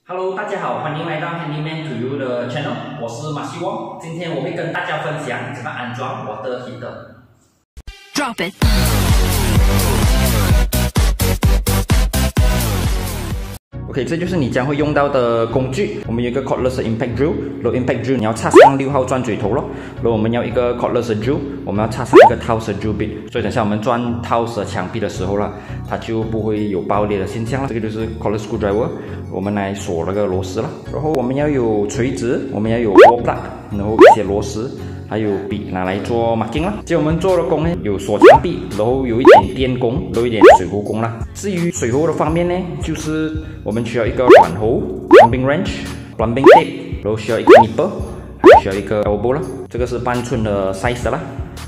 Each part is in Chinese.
Hello， 大家好，欢迎来到 Handyman to You 的 channel， 我是马西翁。今天我会跟大家分享怎么安装我的 heater。Drop it。OK， 这就是你将会用到的工具。我们有一个 cordless impact drill， 然后 impact drill 你要插上6号钻嘴头咯。然后我们要一个 cordless drill， 我们要插上一个 Torx drill bit， 所以等下我们钻 Torx 的墙壁的时候啦，它就不会有爆裂的现象了。这个就是 cordless screwdriver， 我们来锁那个螺丝了。然后我们要有锤子，我们要有 wall plug， 然后一些螺丝。还有笔拿来做 marking 啦。接我们做的工呢，有锁墙壁，然后有一点电工，然后一点水壶工啦。至于水壶的方面呢，就是我们需要一个软壶 plumbing wrench、plumbing tape， 然后需要一个 nipper， 还需要一个 elbow 啦。这个是半寸的 size 的啦。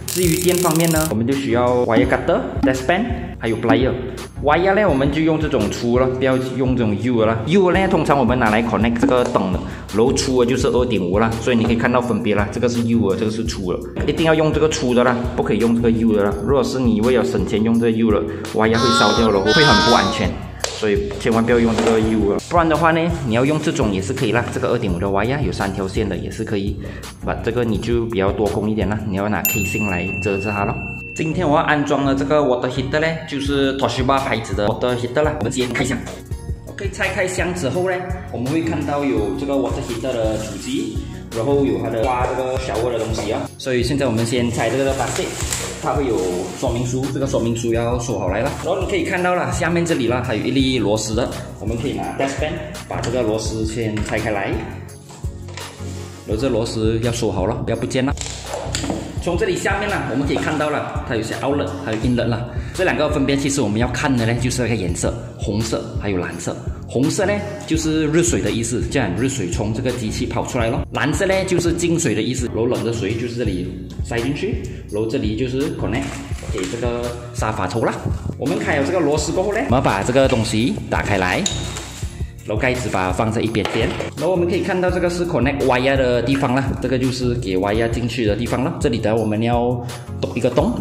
至于电方面呢，我们就需要 wire cutter、dustpan， 还有 plier。wire 呢，我们就用这种粗了，不要用这种 U 的啦。U 呢，通常我们拿来 connect 这个灯的，然后粗的就是 2.5 啦，所以你可以看到分别啦，这个是 U 的，这个是粗的，一定要用这个粗的啦，不可以用这个 U 的啦。如果是你为了省钱用这个 U 的，wire 会烧掉了，会很不安全。所以千万不要用这个 U 了，不然的话呢，你要用这种也是可以啦。这个 2.5 的 wire 有3条线的也是可以，这个你就比较多工一点啦，你要拿 casing 来遮着它咯。今天我要安装的这个 water heater 呢，就是 Toshiba 牌子的 water heater 啦。我们直接开箱。OK， 拆开箱之后呢，我们会看到有这个 water heater 的主机，然后有它的刮这个shower的东西啊。所以现在我们先拆这个plastic。它会有说明书，这个说明书要收好来了。然后你可以看到了，下面这里啦，还有一粒螺丝的，我们可以拿 dustpan 把这个螺丝先拆开来，然后这螺丝要收好了，不要不见了。从这里下面呢，我们可以看到了，它有些 outlet 还有 inlet 啦。这两个分别其实我们要看的呢，就是那个颜色，红色还有蓝色。红色呢就是热水的意思，这样热水从这个机器跑出来咯。蓝色呢就是进水的意思，然后冷的水就是这里塞进去，然后这里就是 connect 给这个沙发头啦。我们开了这个螺丝过后呢，我们把这个东西打开来。然后盖子把它放在一边边，然后我们可以看到这个是 connect wire 的地方啦，这个就是给 wire 进去的地方了。这里的我们要洞一个洞，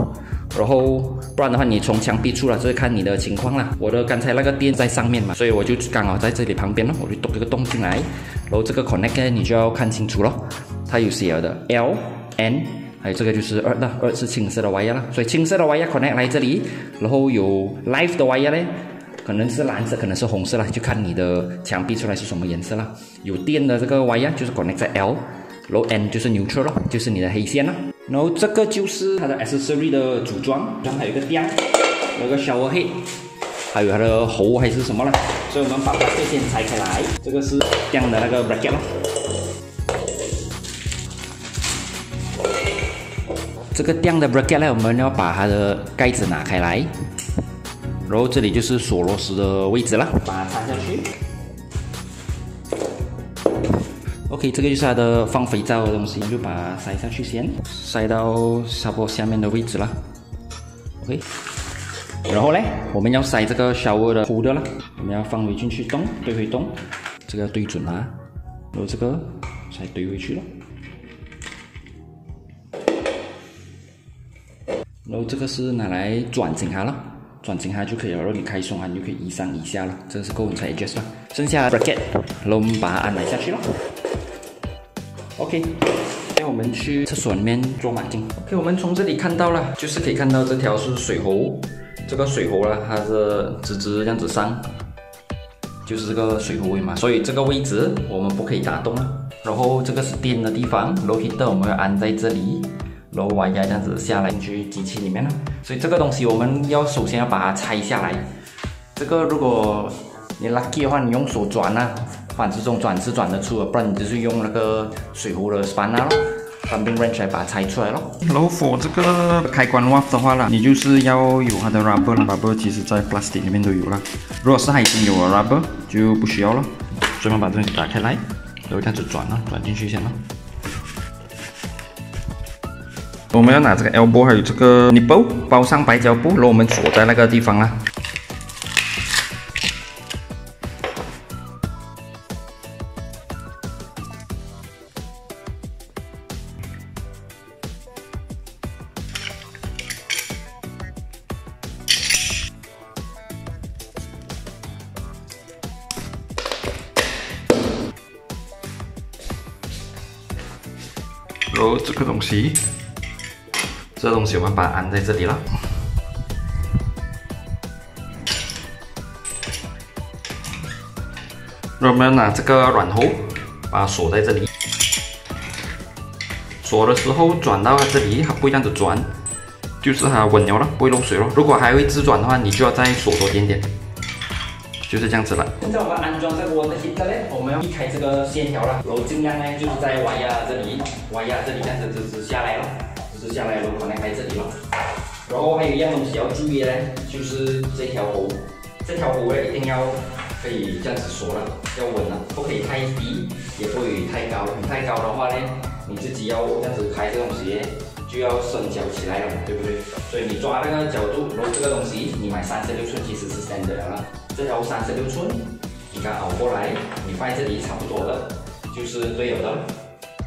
然后不然的话你从墙壁出来，这是看你的情况啦。我的刚才那个电在上面嘛，所以我就刚好在这里旁边了，我就洞这个洞进来，然后这个 connect 呢你就要看清楚咯，它有写的 L、N。还有这个就是2的，2是青色的 wire 啦，所以青色的 wire connect 来这里，然后有 live 的 wire 呢。可能是蓝色，可能是红色啦，就看你的墙壁出来是什么颜色啦。有电的这个 wire 就是 connect 在 L， 然后 N 就是 neutral 咯，就是你的黑线啦。然后这个就是它的 accessory 的组装，还有一个吊，有个 shower head， 还有它的喉还是什么啦。所以我们把它先拆开来，这个是吊的那个 bracket 咯。这个吊的 bracket 呢，我们要把它的盖子拿开来。然后这里就是锁螺丝的位置了，把它插下去。OK， 这个就是它的放肥皂的东西，就把它塞下去先，塞到差不多下面的位置了。OK， 然后呢，我们要塞这个 shower 的 holder 了，我们要放回进去洞，对回洞，这个要对准啊，然后这个才对回去了。然后这个是拿来转紧它了。转紧它就可以了，然后你开松它，你就可以移上移下了，这个是够你才 adjust 了。剩下的 bracket， 然后我们把它安来下去了。OK， 现在我们去厕所里面做马竞。OK， 我们从这里看到了，就是可以看到这条是水喉，这个水喉啦，它是直直这样子上，就是这个水喉位嘛，所以这个位置我们不可以打洞了。然后这个是电的地方，然后 heater 我们要安在这里。然后wire这样子下来进去机器里面了，所以这个东西我们要首先要把它拆下来。这个如果你 lucky 的话，你用手转啊，反正这种转是转得出的，不然你就是用那个水壶的 spanner 咯 ，plumbing wrench 来把它拆出来咯。然后 for 这个开关 valve 的话啦，你就是要有它的 rubber 啦 ，rubber 其实在 plastic 里面都有啦。如果是它已经有了 rubber 就不需要了。所以我们把这里打开来，然后这样子转了，转进去先了。我们要拿这个 elbow 还有这个 nipple 包上白胶布，然后我们锁在那个地方啦。然后这个东西，我们把它安在这里了。然后我们拿这个软喉把它锁在这里。锁的时候转到它这里，它不会这样子转，就是它稳了，不会漏水了。如果还会自转的话，你就要再锁多点点。 就是这样子了。现在我们安装这个 water heater 呢，我们要避开这个线条了，然后尽量呢就是在瓦亚这里这样子直下来了，直下来，然后可能开这里了。然后还有一样东西要注意呢，就是这条喉呢一定要可以这样子锁了，要稳了，不可以太低，也不可以太高。你太高的话呢，你自己要这样子开这个东西就要伸脚起来了，对不对？所以你抓那个角度，然后这个东西你买36寸其实是 standard 了。 这条36寸，你刚熬过来，你放在这里差不多的，就是对了的。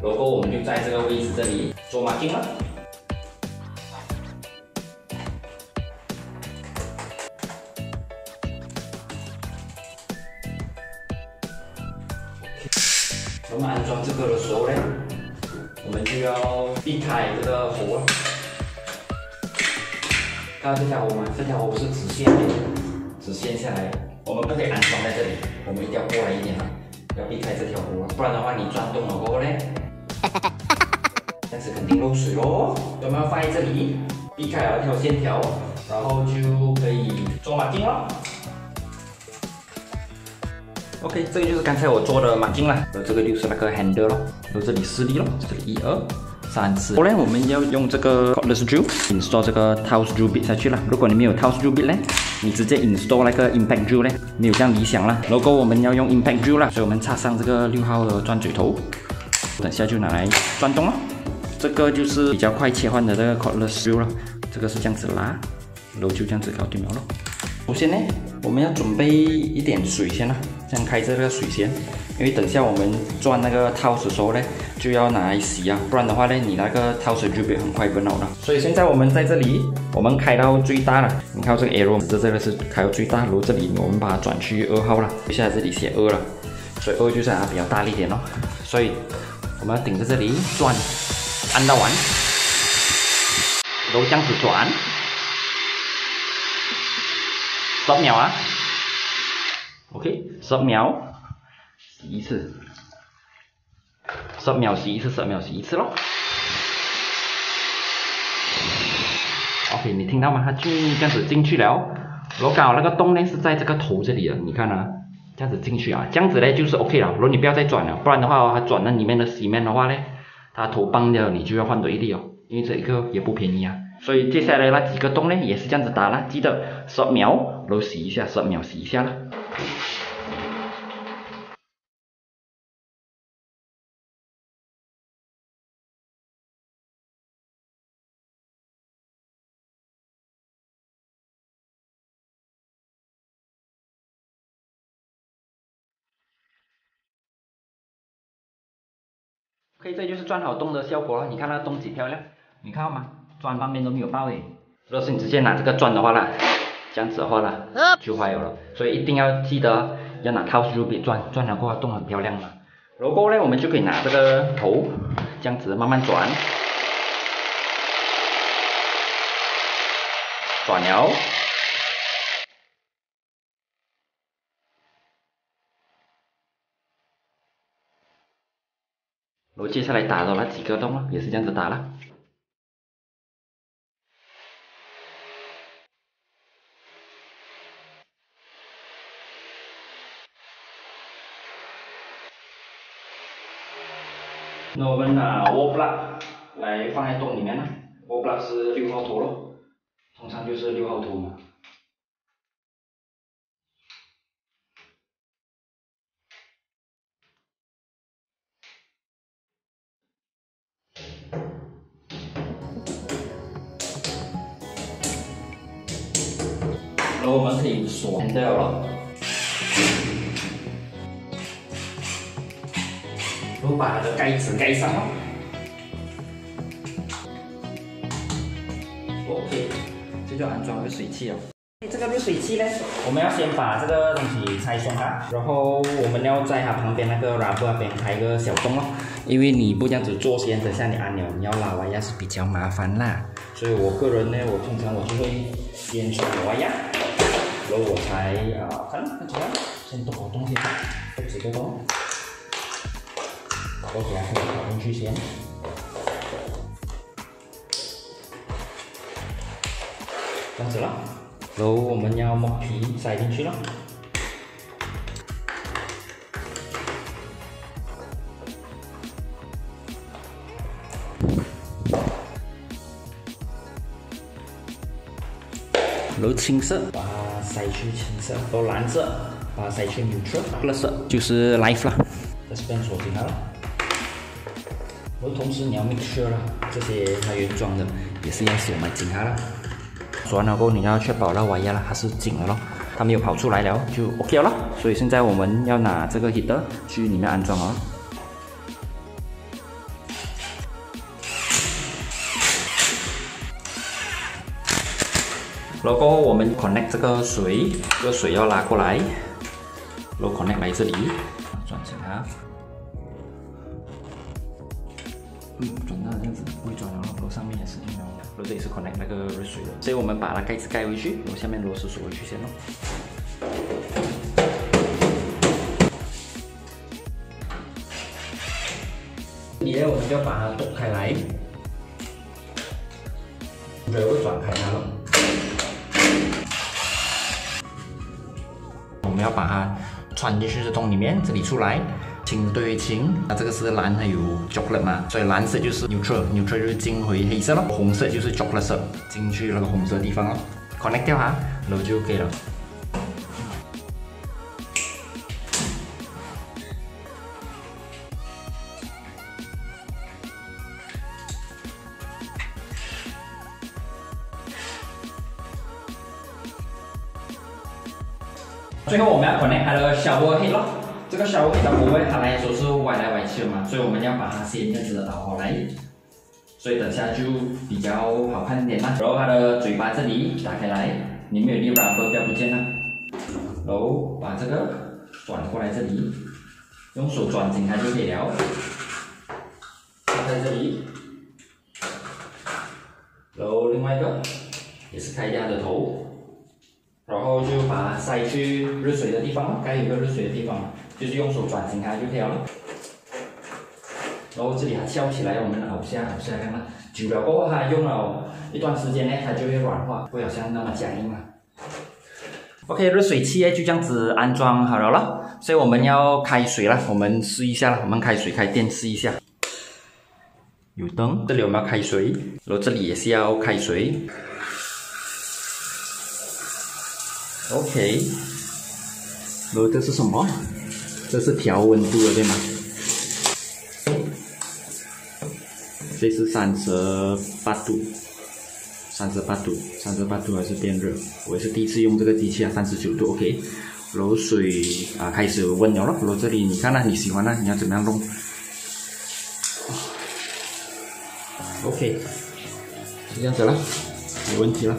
然后我们就在这个位置这里做 marking 了。我们安装这个的时候呢，我们就要避开这个喉了。看到这条喉吗？这条喉是直线的。 直线下来，我们不可以安装在这里，我们一定要过来一点啊，要避开这条喉，不然的话你转动了过后呢，这样子肯定漏水咯。我们要放在这里，避开了这条线条，然后就可以做 marking 了。OK， 这个就是刚才我做的 marking 了，然后这个就是那个 handle 咯，然后这里4粒咯，这里1、2、3、4。后来我们要用这个 cordless drill install 这个 Taos drill bit 下去了。如果你没有 Taos drill bit 呢？ 你直接 install 那个 impact drill 呢，没有这样理想啦。然后我们要用 impact drill 啦，所以我们插上这个6号的转嘴头，等下就拿来转动了。这个就是比较快切换的这个 cordless drill 了，这个是这样子拉，然后就这样子搞定了咯。首先呢，我们要准备一点水先啦，这样开这个水先，因为等下我们转那个 Taos 的时候呢，就要拿来洗啊，不然的话呢，你那个 Taos drill bit 很快崩了的。所以现在我们在这里，我们开到最大了，你看这个 arrow， 这个是开到最大，然后这里我们把它转去2号了，现在这里写2了，所以2就是它比较大力点咯，所以我们要顶在这里转，按到完，然后这样子转。 10秒啊 ，OK， 10秒洗一次，10秒洗一次，10秒洗一次咯。OK， 你听到吗？它就这样子进去了，然后刚好那个洞呢是在这个头这里的，你看啊，这样子进去啊，这样子呢就是 OK 了。然后你不要再转了，不然的话它转到里面的洗面的话呢，它头崩掉，你就要换多一粒哦，因为这个也不便宜啊。 所以接下来那几个洞呢，也是这样子打了，记得10秒，然后洗一下，10秒洗一下了。OK， 这就是钻好洞的效果了。你看那洞几漂亮，你看到吗？钻半边都没有爆诶。如果是你直接拿这个钻的话啦，这样子的话啦，就坏了。所以一定要记得要拿 Taos drill bit 钻，钻了过后洞很漂亮嘛。然后呢，我们就可以拿这个头，这样子慢慢转，转了。然后接下来打的那几个洞也是这样子打了。那我们拿 wall plug 来放在洞里面了 ，wall plug 是6号头咯，通常就是6号头嘛。然后我们可以锁掉了。 然后把它的盖子盖上了。OK，这就安装那个水器了。这个热水器呢，我们要先把这个东西拆松啊，然后我们要在它旁边那个 rubber 那边开一个小洞哦，因为你不这样子做先，等下你按了你要拉歪压是比较麻烦啦，所以我个人呢，我通常就会先穿歪压，然后我才看怎么样，先动好洞先，动几个洞，然后给它跑进去先。这样子了，然后我们要木皮塞进去了。然后青色把它塞去青色，然后蓝色把它塞去 neutral， 绿色就是 life 啦，在这边锁紧它了。然后同时你要 make sure 啦，这些它原装的也是要锁满紧它了。锁完了过后，你要确保那歪压了，它是紧的咯，它没有跑出来了就 OK 了。所以现在我们要拿这个 heater 去里面安装哦。然后过后我们 connect 这个水，这个水要拉过来，然后 connect 来这里，转紧它。转到这样子，不会转了，然后上面也是这样。然后这里是 connect 那个热水的，所以我们把它盖子盖回去，然后下面螺丝锁回去先咯。这里呢，我们就要把它剁开来，然后转开它了。我们要把它穿进去这洞里面，这里出来。青对青，它这个是蓝还有 chocolate 嘛，所以蓝色就是 neutral 就是进回黑色咯，红色就是 chocolate 色，进去那个红色的地方咯 ，connect 掉它，然后就 OK 了。最后我们要 connect 它的 shower head 咯。这个shower head 的部位，它来说是歪来歪去的嘛，所以我们要把它先这样子的倒过来，所以等下就比较好看一点啦。然后它的嘴巴这里打开来，里面有粒 rubber 不要不见了，然后把这个转过来这里，用手转紧它就可以了。插在这里，然后另外一个也是开掉它的头。然后就把它塞去热水的地方，该有个热水的地方，就是用手转紧它就可以了。然后这里它翘起来，我们熬下看看，久了过后它用了一段时间呢，它就会软化，不好像那么僵硬了。OK， 热水器就这样子安装好了啦，所以我们要开水了，我们试一下了，我们开水开电试一下。有灯，这里我们要开水，然后这里也是要开水。OK， 然后这是什么？这是调温度的对吗？这是38度，38度还是变热？我也是第一次用这个机器啊，39度 OK。然后水开始温了咯，然后这里你看啦，你喜欢啦，你要怎么样弄 ？OK， 就这样子了，没问题了。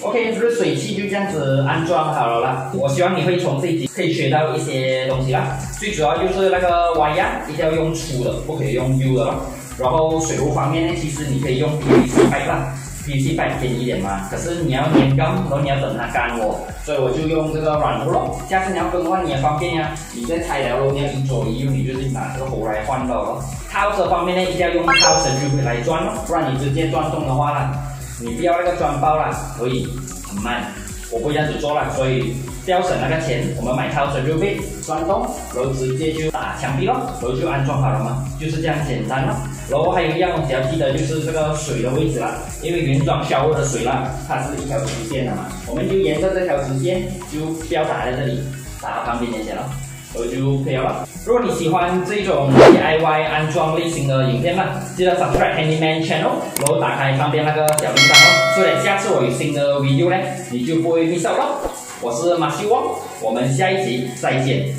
OK， 热水器就这样子安装好了啦。我希望你会从这一集可以学到一些东西啦。最主要就是那个歪压一定要用粗的，不可以用 U 的咯。然后水壶方面呢，其实你可以用 PVC pipe 啦 ，PVC pipe 便宜一点嘛。可是你要粘缸，然后你要等它干喔，所以我就用这个软壶咯。下次你要更换你也方便呀，你在拆了咯，你要一左一右，你就是拿这个壶来换了咯。套子方面呢，一定要用套绳就来转咯，不然你直接转动的话啦。你不要那个砖包啦，可以很慢，我不会这样子做啦，所以要省那个钱，我们买套绳就可以钻洞，然后直接就打墙壁咯，然后就安装好了嘛，就是这样简单咯。然后还有一样东西要记得就是这个水的位置啦，因为原装shower的水啦，它是一条直线的嘛，我们就沿着这条直线就不要打在这里，打到旁边那些咯。然后就可以了。如果你喜欢这种 DIY 安装类型的影片嘛，记得 subscribe Handyman Channel， 然后打开旁边那个小铃铛哦，所以下次我有新的 video 呢，你就不会 miss out 了。我是马修旺，我们下一集再见。